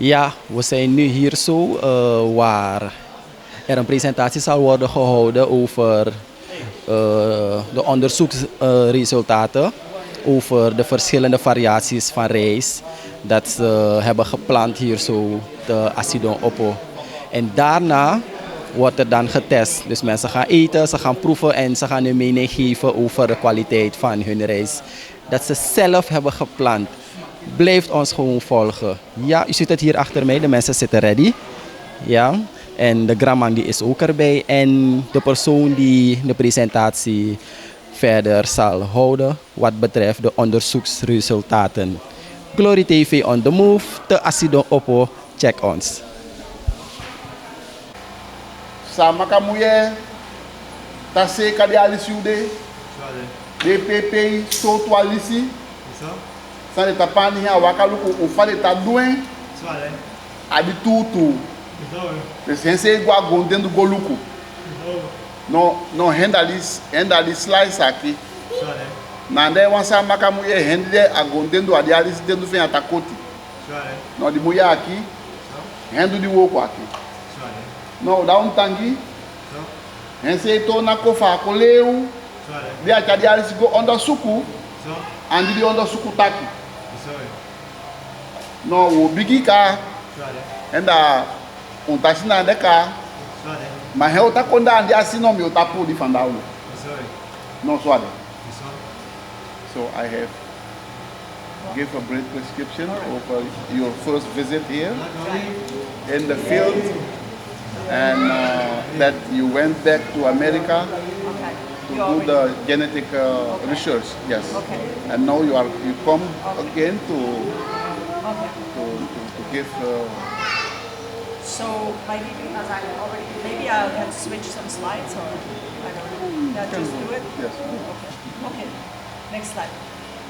Ja, we zijn nu hier zo waar er een presentatie zal worden gehouden over de onderzoeksresultaten over de verschillende variaties van rijst dat ze hebben geplant hier zo te Asidonghopo. En daarna wordt er dan getest. Dus mensen gaan eten, ze gaan proeven en ze gaan hun mening geven over de kwaliteit van hun rijst. Dat ze zelf hebben geplant. Blijft ons gewoon volgen. Ja, u ziet het hier achter mij, de mensen zitten ready. Ja, en de gramman die is ook erbij. En de persoon die de presentatie verder zal houden wat betreft de onderzoeksresultaten. Glory TV on the move, te Asidonghopo, check ons. Saamaka muye, tase kadi Alesi ude, DPP soto Alesi, san de tapani ha wakaluku ufale ta duen, adi tutu, sense gwa gondendo goluku, no hendali slice aqui, nande wan Saamaka muye hende a gondendo adi Alesi dendo fen atakoti, no di muye aqui, hendo di woko aqui. No, da tangi. En se to na kofa ko leu. Dia jadi Alesi go onder suku. Andi di onder suku taki. No, wo bigi ka. Enda untasina deka. Ma he ota konda andi asino mi ota pu di fandau. No swade. So I have give a brief description of your first visit here in the field. And that you went back to America to do the genetic research, yes. Okay. And now you come again to give. So maybe because I already, maybe I can switch some slides or I don't know. Yeah, just do it. Yes. Okay. Okay. Next slide.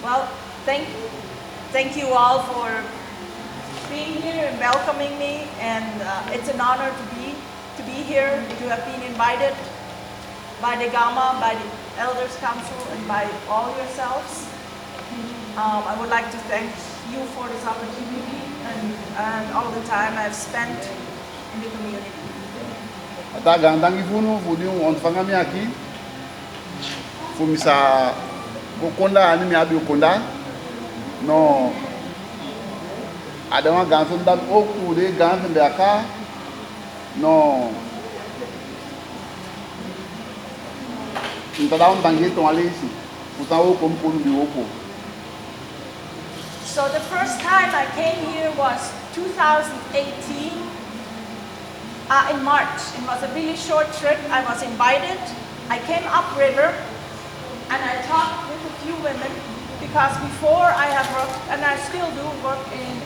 Well, thank you all for being here and welcoming me, and it's an honor to be here, to have been invited by the Gama, by the Elders Council, and by all yourselves. I would like to thank you for this opportunity and all the time I've spent in the community. Dank vunu voor ontvangen mij aqui. Voor misa kokonda ani mi abi kokonda. No. Ada uma ganso dan oku de ganso de aka. No. Então dá tangue tão Alesi. Então o como de oku. So the first time I came here was 2018 in March. It was a really short trip. I was invited. I came upriver and I talked with a few women because before I have worked, and I still do work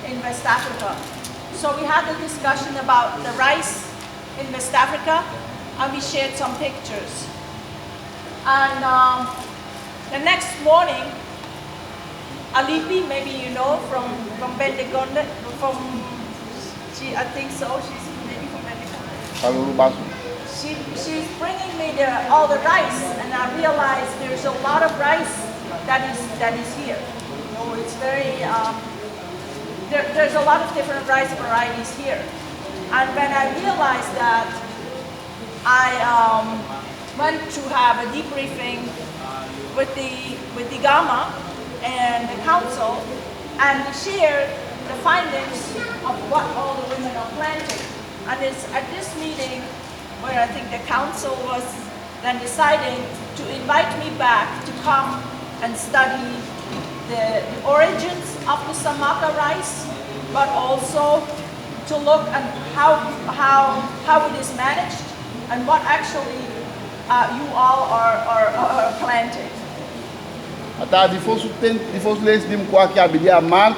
in West Africa. So we had a discussion about the rice in West Africa and we shared some pictures. And the next morning, Alipi, maybe you know, from Bendigonde, I think so, she's maybe from Bendigonde. She's bringing me all the rice, and I realized there's a lot of rice that is here. You know, it's very, there's a lot of different rice varieties here. And when I realized that, I went to have a debriefing with the Gama and the council, and we shared the findings of what all the women are planting. And it's at this meeting where I think the council was then deciding to invite me back to come and study the origins of the Saamaka rice, but also to look at how it is managed and what actually you all are planting. Ata di fosu les dim kwa ki abili a mark.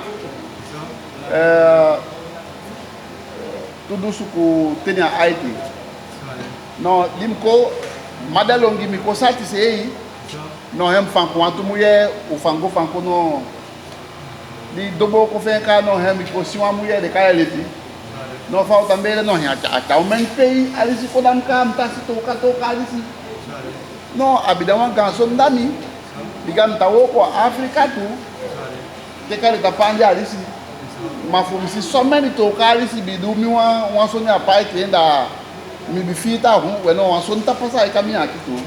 Tudo suku tenia IT. No dim ko madalongi mi ko sati sei. No hem fanko antu muye o fango no di dobo ko fenka no hem ko siwa muye de kaya leti. No falta mbele no nya ata o menpei Alesi ko dam kam ta to Alesi. No abida wan ganso ndami. Digam tawo ko Afrika tu. Te kale ta panja Alesi. mas foi se somente tocar esse bidu me uma sonha pai que ainda me bifita rum, eu não a sonha tá passar e caminhar aqui tu.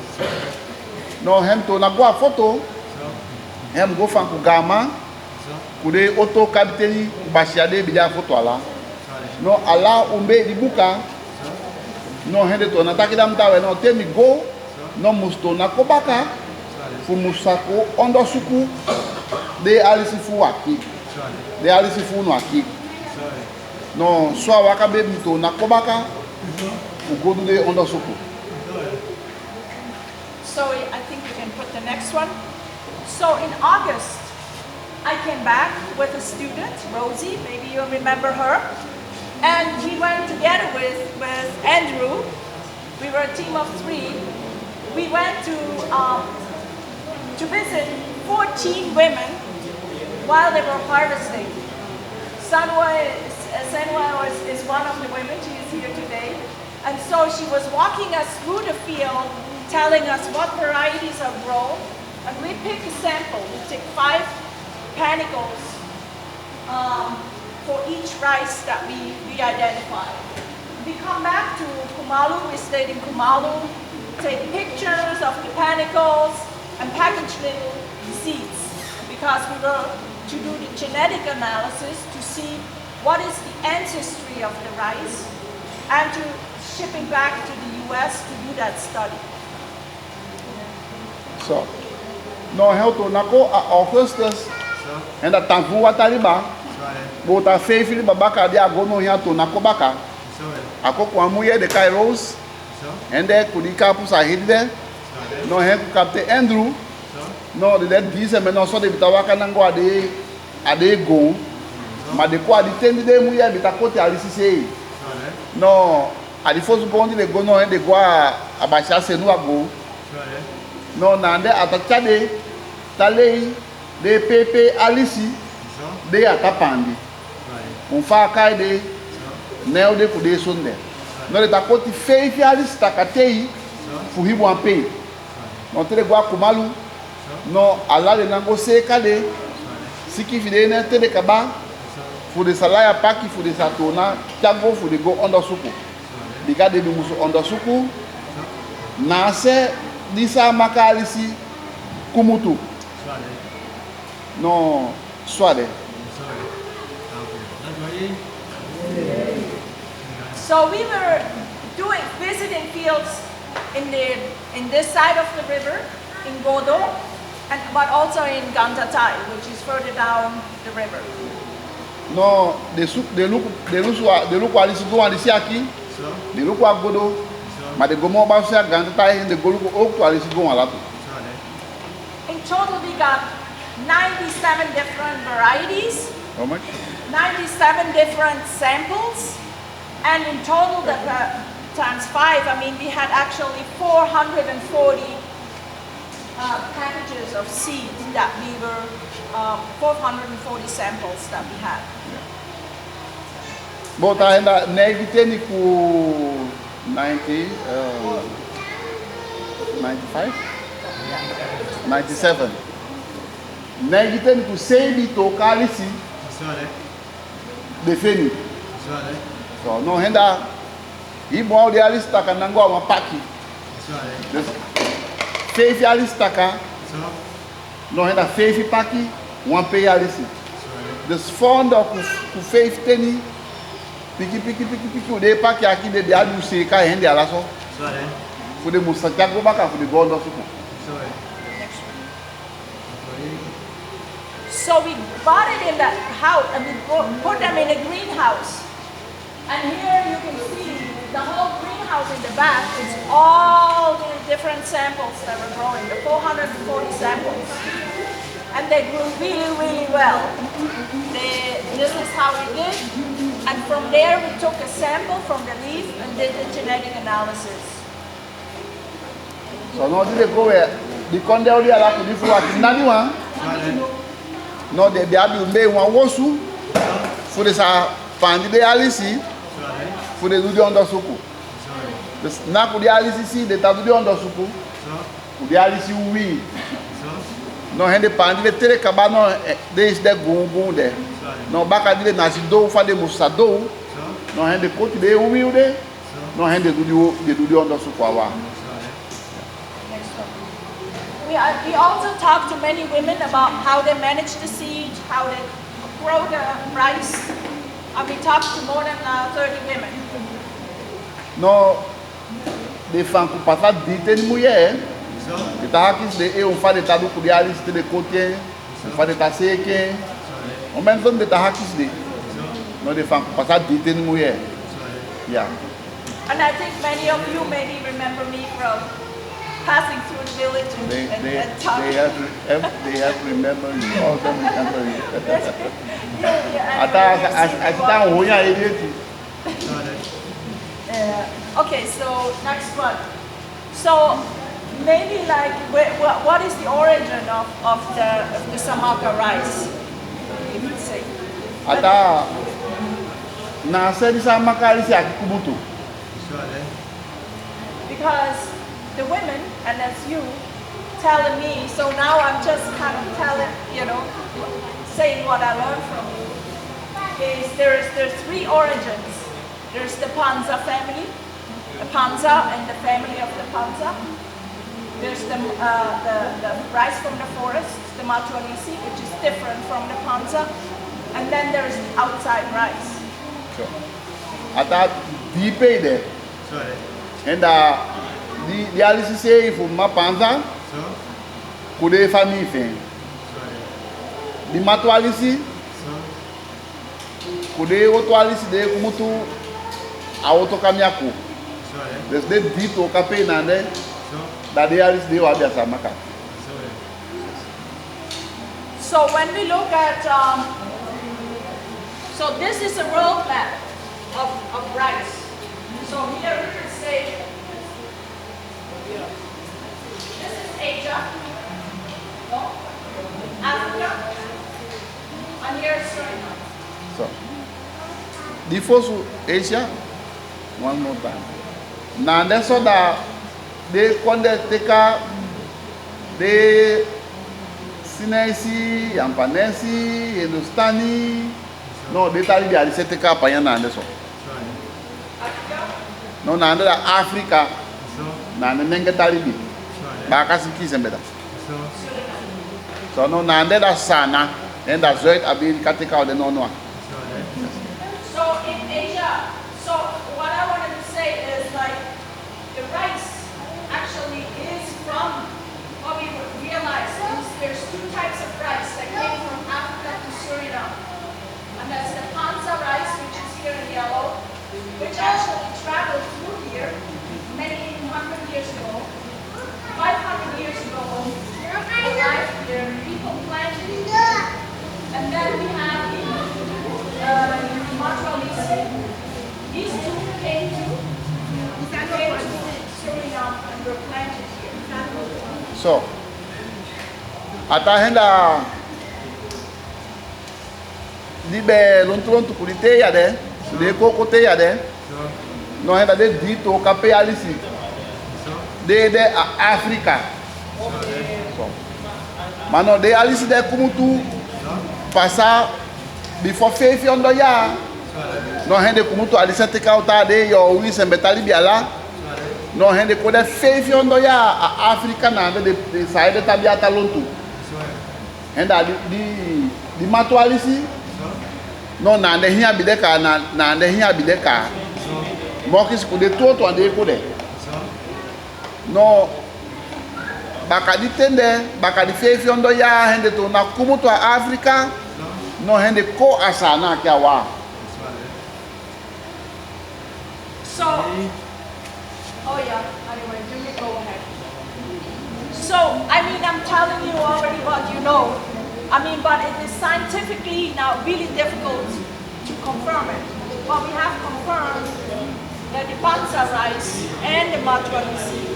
Não hem to na boa foto. Hem go fan ku gama. Kude auto capteri baixade bidia foto lá. No ala umbe di buka. No hende to na takidam tawe no temi go. No musto na kobaka. Fu musako ondo suku de Alesi fu aqui. De Alesi fu no aqui. No swa waka be mito na kobaka. O godo de ondo suku. So I think we can put the next one. So in August, I came back with a student, Rosie, maybe you remember her. And we went together with Andrew. We were a team of 3. We went to visit 14 women while they were harvesting. Sanwa is one of the women. She is here today. And so she was walking us through the field, telling us what varieties are grown. And we pick a sample. We take 5 panicles for each rice that we identify. We come back to Kumalu. We stayed in Kumalu, take pictures of the panicles and package little seeds because we were to do the genetic analysis to see what is the ancestry of the rice and to shipping back to the US to do that study. So, no helto nako a Augustus and a tanfu wataliba. Bota feifili babaka dia gono ya to nako baka. Ako kwa muye de Kairos. And there kudika pusa hidde. No he ku kapte Andrew. No de that visa me no so de bitawaka nango ade go. Ma de kwa di tendi de muye bitakote Alesi sei. No adi fosu bondi de gono he de gwa abasha senu ago. No nande atachade talei de pepe Alesi de atapandi. Unfa kai de neo de kude sonde. No de takoti feifi Alesi takatei fuhibu ampe. No tere gwa kumalu. No ala de nango seka de siki fide ne tere kaba. Fu de salaya paki fu de satona chago fu de go ondo suku. Diga de musu ondo suku. Nase di Saamaka Alesi kumutu. No swade. So we were visiting fields in this side of the river, in Godo, but also in Gantatai, which is further down the river. No, de look Alesi go Alesi aqui. De look a Godo. Mas de gomo ba se Gantatai de goluko ok Alesi go alato. In total we got 97 different varieties. How much? 97 different samples, and in total that times 5, I mean we had actually 440 packages of seeds that we were 440 samples that we had. Bota ainda negiteni ku 90 95 97 negiteni ku sebi to Alesi defeni. So no henda ibo au de Alesi taka nangwa mapaki. Feifi Alesi taka. No henda feifi paki one pay Alesi. Dus fondo ku feifi teni piki o de paki aqui de adu se ka hende ala so. Fu de musa chago baka fu de gondo suku. So we bought it in the house and we put them in a greenhouse. And here you can see the whole greenhouse in the back is all the different samples that were growing, the 440 samples. And they grew really, really well. This is how we did. And from there we took a sample from the leaf and did the genetic analysis. So no did go where the conde odi ala ku di fu ati nani wa. No de abi mbe wan wosu. Fu de sa pandi de Alesi. Fu de do ondo suku. Na ku de Alesi si de ta do ondo suku. Ku de Alesi wi. No hende pandi de tere kaba no de is de gungun de. No baka dile na Asidonghopo fa de musadou. No hende koti de umilde. No hende do the under sukwawa. We also talk to many women about how they manage the seed, how they grow the rice. And we talk to more than 30 women. No, de fan ku pasa dite ni mulher. Kita hakis de um fa de tadu ku de alis de kote, fa de taseke. O menos de ta hakis de. No de fan ku pasa dite ni mulher. Yeah. And I think many of you maybe remember me from passing through the village and talking. They have remember you. All of them remember you. Okay, so next one. So maybe like what is the origin of the Saamaka rice? You could say. Ata na sedi Saamaka rice akikubutu. Because the women, and that's you, telling me, so now I'm just kind of telling, saying what I learned from you, is there's three origins. There's the Panza family, the Panza and the family of the Panza. There's the rice from the forest, the Alesi, which is different from the Panza. And then there's the outside rice. So, at that deep there. And the Alesi say if my Panza, could they family thing? The Alesi, could they auto Alesi de kumutu auto kamiaku. There's the deep to cape and then that the Alesi de wabia Saamaka. So when we look at, so this is a world map of rice. So here we can say, this is Asia, no? Africa, and here is Suriname. So, the first Asia, one more time. Now that's so that they take the Sinesi, Yampanesi, Hindustani. No, they tell you they are take up Payana and so. No, na da Africa na nenga talibi ba kasi kizembeda so no na da sana and da zoit abi katika de no no. So in Asia, so what I wanted to say is like the rice actually is from what we realize is there's two types of rice that came from Africa to Suriname, and that's the Panza rice, which is here in yellow, which actually traveled through here many hundred years ago. 500 years ago, arrived here, people planted here, and then we have Alesi. These two came to Suriname and were planted here. So, atahenda libe lontu kulite ya de, de kokote ya de. No henda de dito kape Alesi. De Africa. So, mano de Alesi de kumutu passar before 500 years. No hende kumutu Alesi te kauta de yo wi sembetali biala. No hende ko de 500 years a Africa na de saide tabiata lontu. Henda di matu Alesi. No na de hia bideka na de hia bideka. Mokis ku de toto ande ko de. No bakadi tende bakadi 500 ya hende to na kumutu a Africa no hende ko asana kya wa. So oh yeah, anyway, you can go ahead. So I mean, I'm telling you already what you know. I mean, but it is scientifically now really difficult to confirm it. But we have confirmed that the Panza rice and the Alesi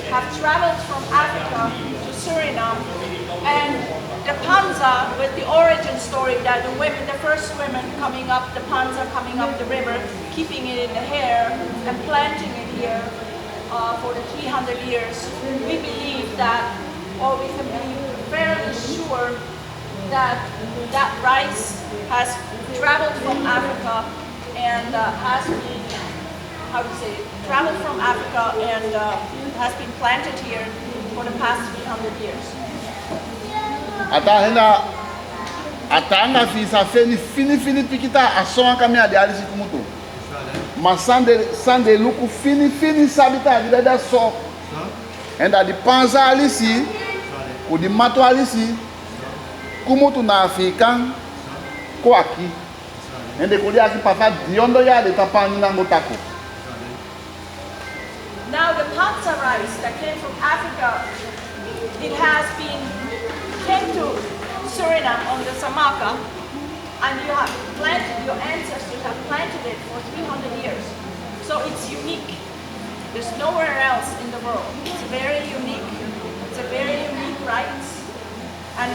have traveled from Africa to Suriname, and the Panza, with the origin story that the women, the first women coming up, the Panza coming up the river, keeping it in the hair and planting it here for the 300 years, we believe that, or we can be fairly sure that rice has traveled from Africa and has been, traveled from Africa and has been planted here for the past 300 years. Atanga fisa fini pikita asonga kamia de Alesi kumutu. Mas sande luku fini sabita de so. And at the panza Alesi, ou di mato Alesi, kumutu na African ko aqui. And the kodi aqui papa diondo ya de tapani na ngotako. Now the panza rice that came from Africa, it came to Suriname on the Saamaka, and your ancestors have planted it for 300 years. So it's unique. There's nowhere else in the world. It's very unique. It's a very unique rice, and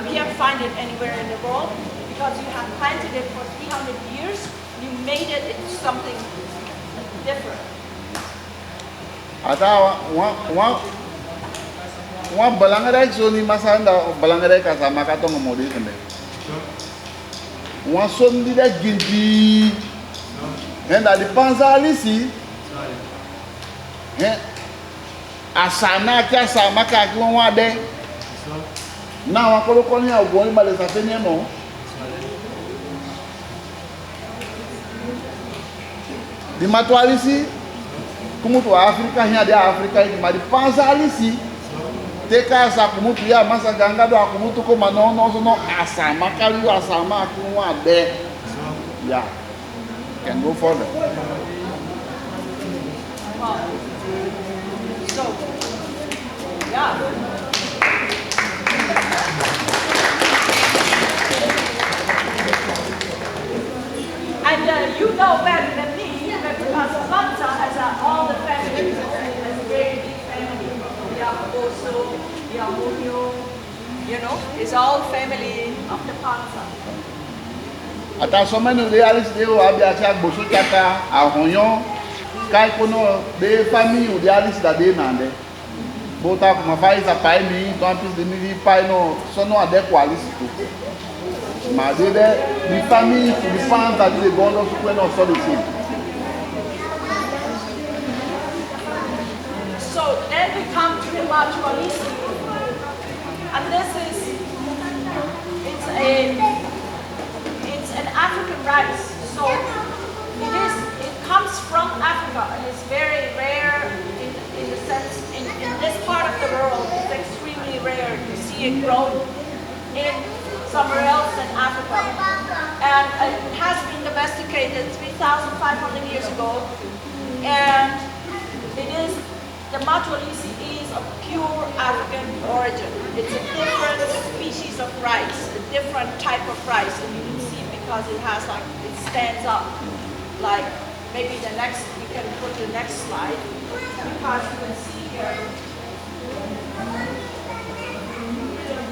you can't find it anywhere in the world because you have planted it for 300 years. You made it into something different. One belangrijk zo ni masanda belangrijk as Saamaka tongo modi kende. One son di de gindi. En dat die panza Alesi. Asana kia Saamaka ki won wa de. Na wa koloko ni awon ma le sa fe ni mo. Di mato Alesi. Como tu África, hinha de África, mas de panza Alesi. Te casa como tu ia massa ganga do como tu como não Saamaka you Saamaka one there. Yeah, can go further. So, yeah. And you know better than me because Panza has all the families. It's a very big family. It's all family of the Panza. Ata so many de Alesi de o abi acha gboso chaka ahonyon kai kono de famille de Alesi da de nande. Bota kuma faz a pai mi, então apis de mi pai no so no ade ko Alesi to. Ma de famille de Panza de gondo so no so de sim. So then we come to the macho Alesi, and it's an African rice. So it comes from Africa and it's very rare in the sense in this part of the world. It's extremely rare to see it grown in somewhere else in Africa, and it has been domesticated 3,500 years ago, and the macho Alesi is of pure African origin. It's a different species of rice, a different type of rice, and you can see because it stands up. Like maybe we can put the next slide because you can see here.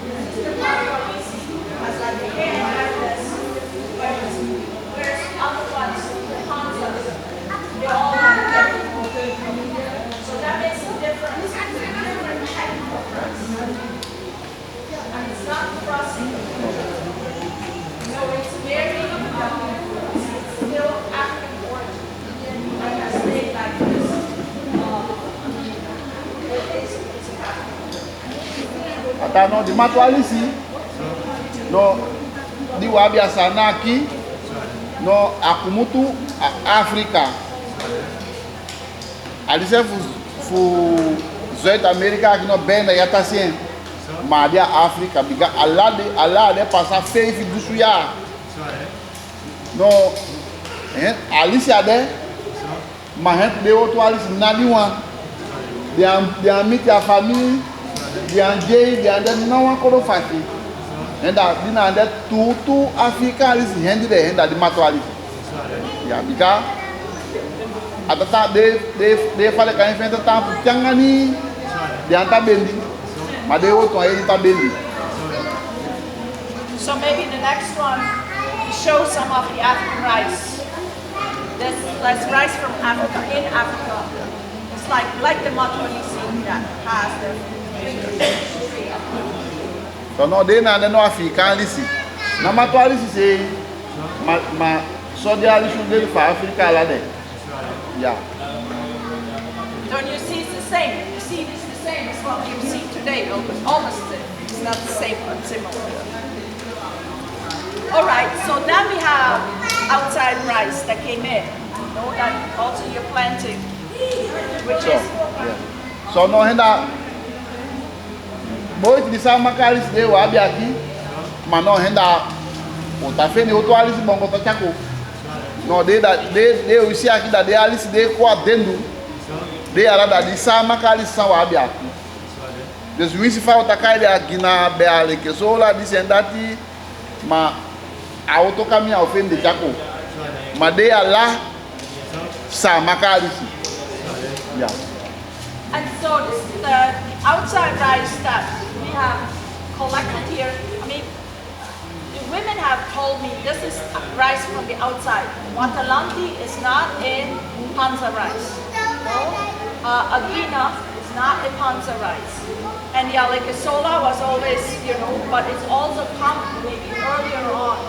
This is the macho Alesi has like the hair like this, whereas the other ones, the panzas, they all have different. So that makes a difference. It's a different type of rice. And it's not crusty. So it's very, it's still African origin. Like I stayed like this. It's African. Ata no di mato Alesi. No di wabi asanaki. No akumutu Africa. Alesi fu Zuid Amerika aqui no Benda ya tasien. Madia África, biga Allah de passar feio do suya. No, Alesi ade, mas de outro Alesi naliwan. De amite a família, de angei, de ande não acorofati. Enda dina ande tudo África Alesi rende de renda de mato Alesi. Ya biga atata de fale ka enfrenta tampo tiangani de anta bendi. Mas de outro aí tá bendi. So maybe the next one show some of the African rice. There's rice from Africa in Africa. It's like the macho Alesi that has the history of So no de na no African lisi. Na matwa lisi say ma so de ali should for Africa la de. Yeah. Don't you see it's the same? You see this the same as what you see today, almost the same. It's not the same but similar. All right, so then we have outside rice that came in. You know that also you're planting, which is so no henda boy di Saamaka alis de wa bi aqui, mas no henda o tá feni outro alis bongo to chako. No de o isi aqui da de alis de ko adendo. De ara da di Saamaka alis sa wa bi aqui. Des wisi fa o takai de aqui na be ale que so la disendati ma auto caminho ao fim de chako. Ma de ala Saamaka alis. Yeah. And so this is the outside rice that we have collected here. I mean, the women have told me this is rice from the outside. Watalanti is not in Panza rice. No? Agina is not in Panza rice. And the Alekasola was always, you know, but it's also come maybe earlier on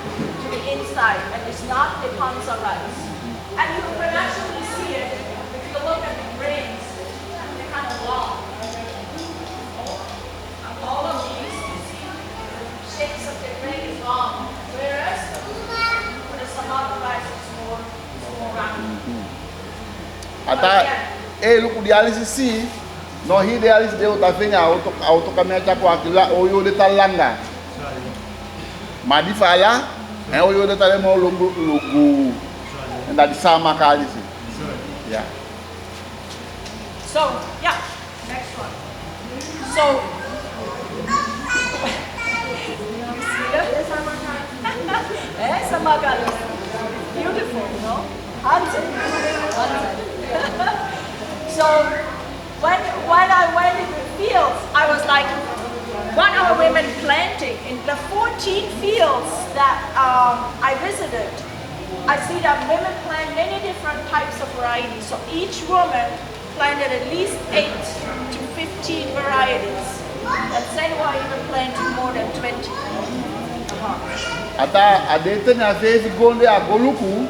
to the inside, and it's not the Panza rice. And you can actually see it if you look at the grains. They're kind of long. All of these, you see, the shapes of the grain is long, whereas some other rice is more round. Ata look the Alesi see no he the Alesi de outa fenya auto caminho chako aquila oyo de talanga. Madi fala e oyo de talemo logo and that Saamaka Alesi. Yeah. So, yeah, next one. So, you see that? Saamaka is beautiful, you know? Hunted. So, when I went in the fields, I was like, what are women planting? In the 14 fields that I visited, I see that women plant many different types of varieties. So each woman planted at least 8 to 15 varieties. And Senwa even planted more than 20. Ata adete na vez gonde a goluku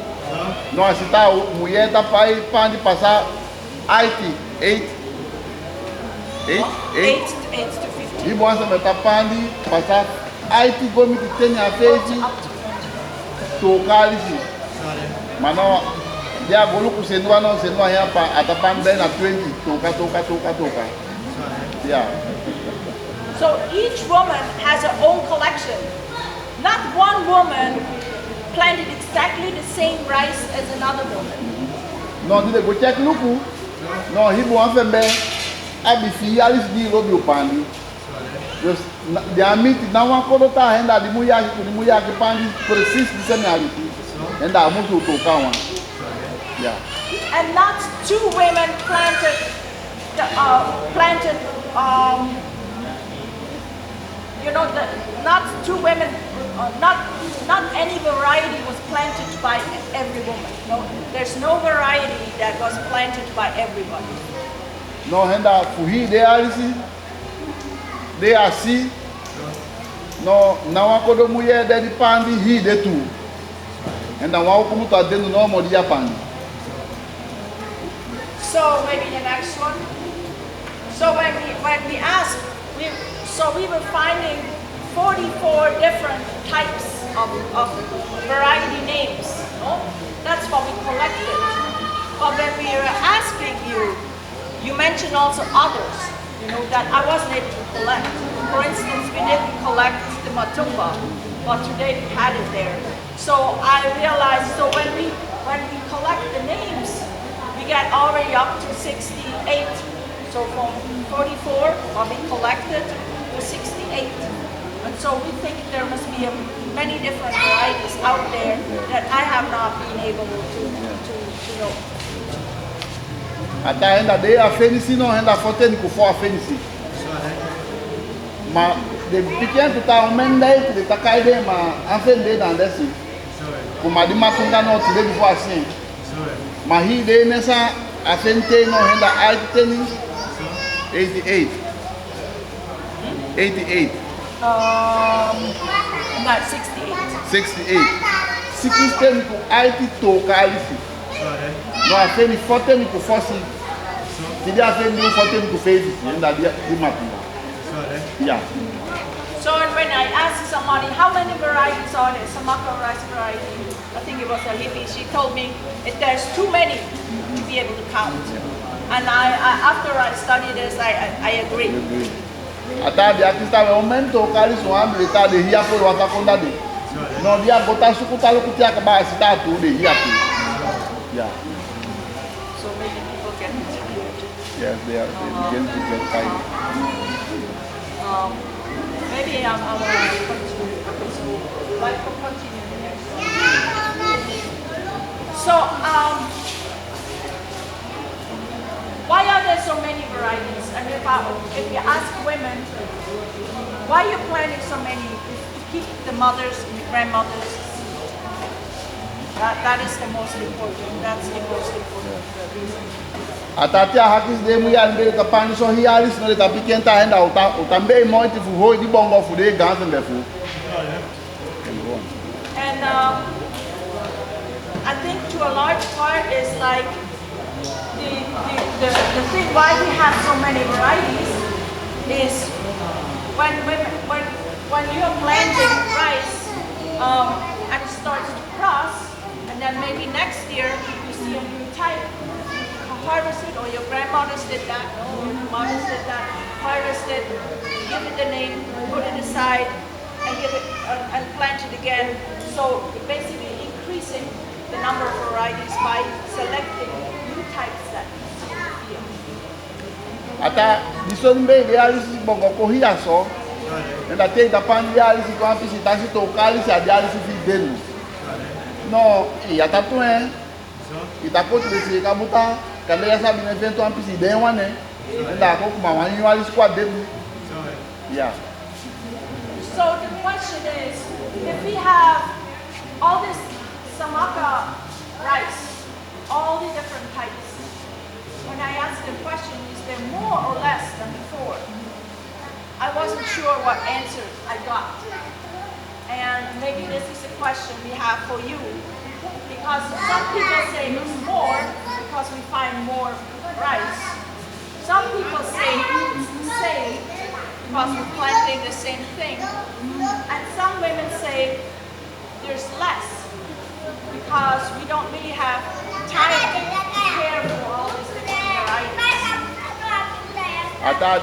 no asita mulher tá pai pande passar 8 to 15. Di bom essa tá pande passar 8 gomi que tem a vez tocar ali. Mano dia goluku senua ya pa atapan bem na 20 toka. Yeah. So each woman has her own collection. Not one woman planted exactly the same rice as another woman. No, did go check luku. No, he won't be abi fi alis di lobi upandi. Just the amiti na one kodota henda di muya ki pandi precise the same reality. And I move to one. Yeah. And not two women planted you know, not two women, not any variety was planted by every woman. No, there's no variety that was planted by everybody. No, henda fuhi de alisi, de asi. No, na wakodo muye de di pandi hi de tu. Henda wa kumu ta denu no mo di pandi. So maybe the next one. So when we asked, we were finding 44 different types of variety names. No? That's what we collected. But when we were asking you, you mentioned also others, you know, that I wasn't able to collect. For instance, we didn't collect the matumba, but today we had it there. So I realized, so when we collect the names, we get already up to 68. So from 44, what we collected, to 68. And so we think there must be many different varieties out there that I have not been able to know. Ata henda de a fenisi no henda foten ku fo a fenisi. Ma de pequeno tu tá umende de takai de ma afende na desi. Kuma di matunga no tile di fo assim. Ma hi de nessa afente no henda 88. 88. No, 68. 68. 60 ku IT toka alisi. No afeni 40 ku fosi. Kidi afeni 40 ku face. Yenda dia di mati. Yeah. So when I asked somebody how many varieties are there, Saamaka rice variety, I think it was a hippie, she told me there's too many to be able to count. And after I studied this, I agree. Ata dia kista we momento kali so ambre ta de hia por wata konda de. No dia gota sukuta lu kutia ka ba sita tu de hia tu. Yeah. So maybe people get it. Yes, they begin to get tired. Maybe I will continue. So life will continue the next one. So why are there so many varieties? And if you ask women, why are you planting so many? To keep the mothers and the grandmothers. That is the most important. That's the most important reason. Atatia hakis de mu ya ngere ta pan so hialis no ta pikenta henda utambe moiti fu hoi di bongo fu de gansen de fu. And I think to a large part is like the thing why we have so many varieties is when you're planting rice and it starts to cross, and then maybe next year you see a new type. Harvest it, or your grandmothers did that, or your mothers did that. Harvest it, give it the name, put it aside, and give it and plant it again. So basically increasing the number of varieties by selecting new types that you see in the field. Ata disonbe realis bongo ko hia so. Enda te da pan realis ko apisi tasi to kali sa realis fi denu. No, ya tatu Itakotu de kabuta. Kanda ya sabi na evento ampisi de wane. Enda ko kuma wani wali squad denu. Yeah. So the question is, if we have all this Saamaka rice, all the different types, when I asked the question, is there more or less than before? I wasn't sure what answer I got. And maybe this is a question we have for you. Because some people say it's more because we find more rice. Some people say it's the same because we're planting the same thing. And some women say there's less because we don't really have time to care for all these different varieties. Ata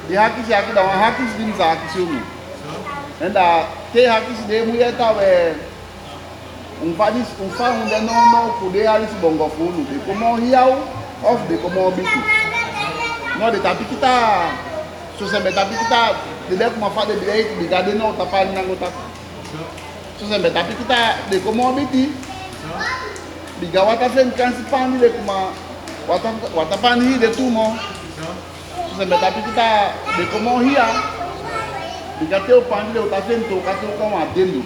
di hakis ya kita hakis din sa hakis umu. Enda te hakis de mu yeta we unfa unde no kude alis bongo funu de komo hiau of de komo bitu. No de tapi kita so sembe tapi kita de lek ma fa de biai di gade no tapal nangota. So sembe tapi kita de komo biti. Di gawata fen kan sipani de kuma wata pani de tumo. So sembe tapi kita de komo hia. Di gate o pani de o fen to kato ko ma delu.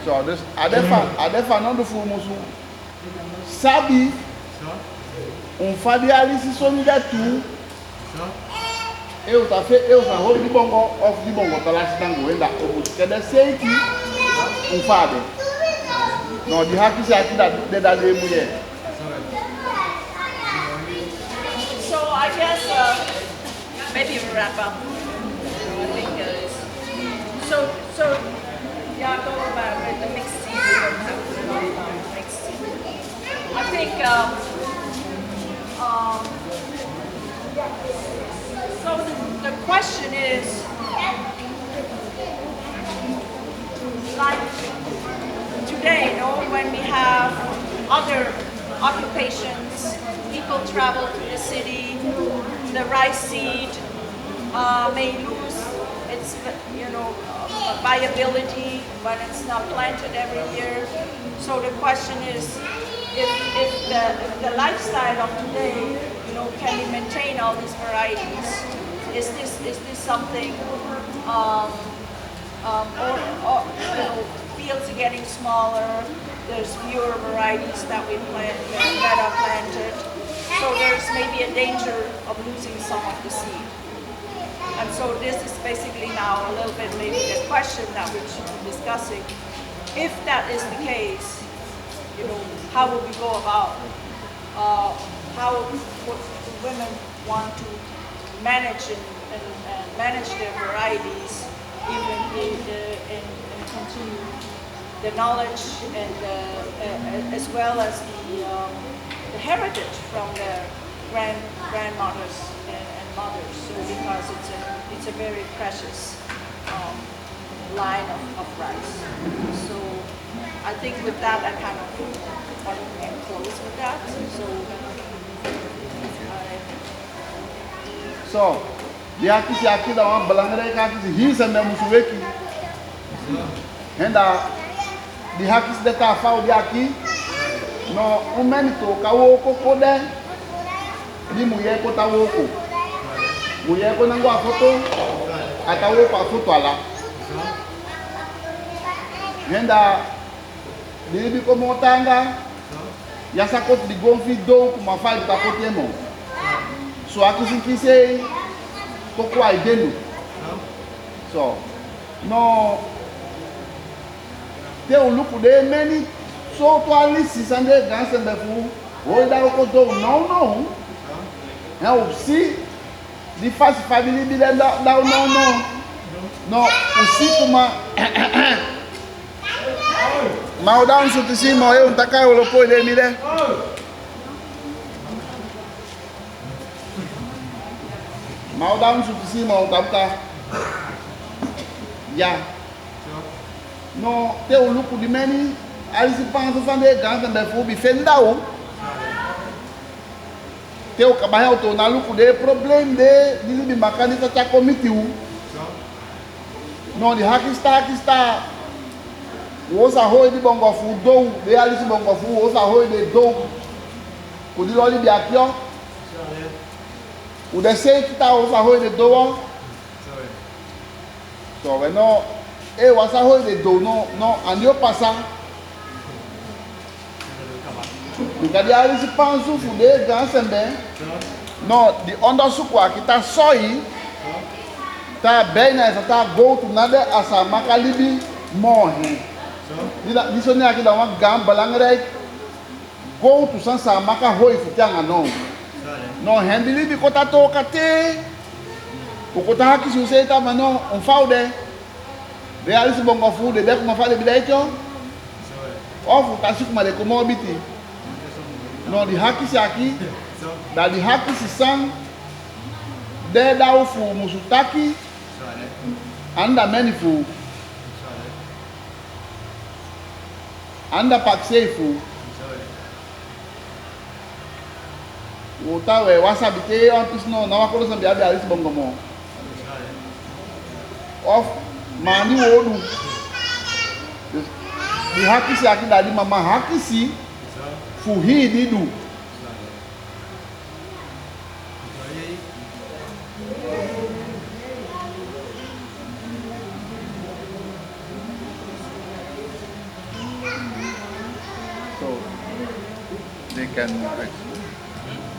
So this adefa não do fumoso sabe fadi ali se sonida tu eu tá rolo de bongo off de bongo tá lá se tango ainda o cada seiti fadi não de haki se aqui da de mulher. So I guess maybe we'll wrap up. I think so. Yeah, go about the mixed seed. We don't have to know about mixed seed. I think so. The question is, like today, when we have other occupations, people travel to the city. The rice seed may lose its, viability when it's not planted every year. So the question is, if the lifestyle of today, can we maintain all these varieties? Is this something, fields are getting smaller, there's fewer varieties that are planted, so there's maybe a danger of losing some of the seed. And so this is basically now a little bit maybe the question that we should be discussing. If that is the case, you know, how would we go about, how would women want to manage and manage their varieties, even and continue the knowledge and as well as the heritage from the grandmothers and mothers. So because it's a very precious line of rice. So I think with that I kind of want to close with that. So die hakkies dat wel belangrijk is hier zijn met onze weki. En dat die hakkies dat daar fout die hakkie no momento kawo kokode di mulher ko ta woko mulher ko nango foto atawo pa foto ala en dat die bi ko montanga ya sakot di gonfi do kuma fa ta kote mo so akisi sei koko aidenu so no te o lupo de meni so to Alesi sande ganse befu o da ko do no é o si di fast family bi da no o si kuma ma o da so to si mo eu ta kai o lo po de mi de ma o da so to si mo ta ka ya no te o lupo di meni Alesi pensa sande ganse befu bi fendao te o kabaia to na lupo de problem de di makani ta komitiu no di hakista o sa hoi di bongo fu do de Alesi bongo fu o sa hoi de do ko di loli bi akio o de sei que tá o sa hoi de do so we no e o sa hoi de do no andio passa because the Alesi pansu fu de gansembe no the undersuku aqui tá só aí tá bem nessa tá go to nada a Saamaka libi morre isso nem aqui dá uma gamba belangrijk go to Saamaka hoi futanga no hendi libi kota toka te o kota haki se você tá mas não faude de Alesi bongo fu de como fale bidaito ofu tá siku male como biti no di haki se aqui da di haki se sang de da o fu musutaki anda meni fu anda paksei fu o ta we wasabi te on pis no na wakoro sambi abi Alesi bongo mo of mani wodu di haki se aqui da di mama haki si fu hi di du they can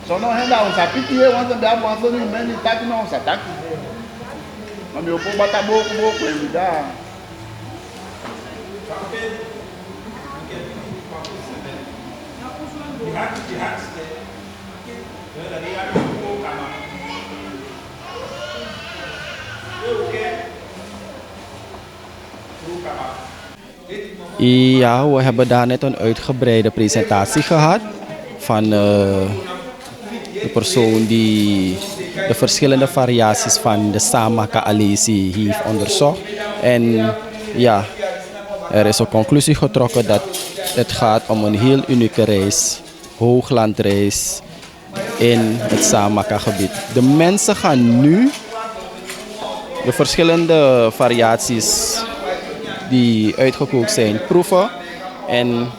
so no henda on sapiti e wan be abo so ni meni taki no sataki mami opo bata bo ko e da Ja, we hebben daar net een uitgebreide presentatie gehad van de persoon die de verschillende variaties van de Saamaka Alesi heeft onderzocht. En ja, er is een conclusie getrokken dat het gaat om een heel unieke reis, hooglandreis in het Saamaka gebied. De mensen gaan nu de verschillende variaties die uitgekookt zijn proeven en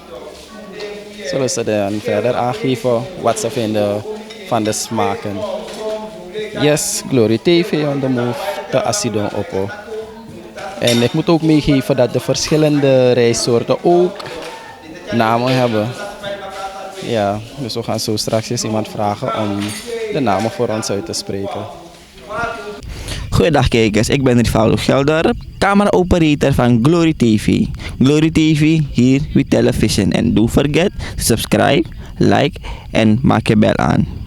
zullen ze dan verder aangeven wat ze vinden van de smaken. Yes, Glory TV on the move te Asidonghopo. En ik moet ook meegeven dat de verschillende rijstsoorten ook namen hebben. Ja, dus we gaan zo straks eens iemand vragen om de namen voor ons uit te spreken. Goeiedag kijkers, ik ben Rivaldo Gelder, camera-operator van Glory TV. Glory TV, hier we television. And don't forget to subscribe, like en maak je bel aan.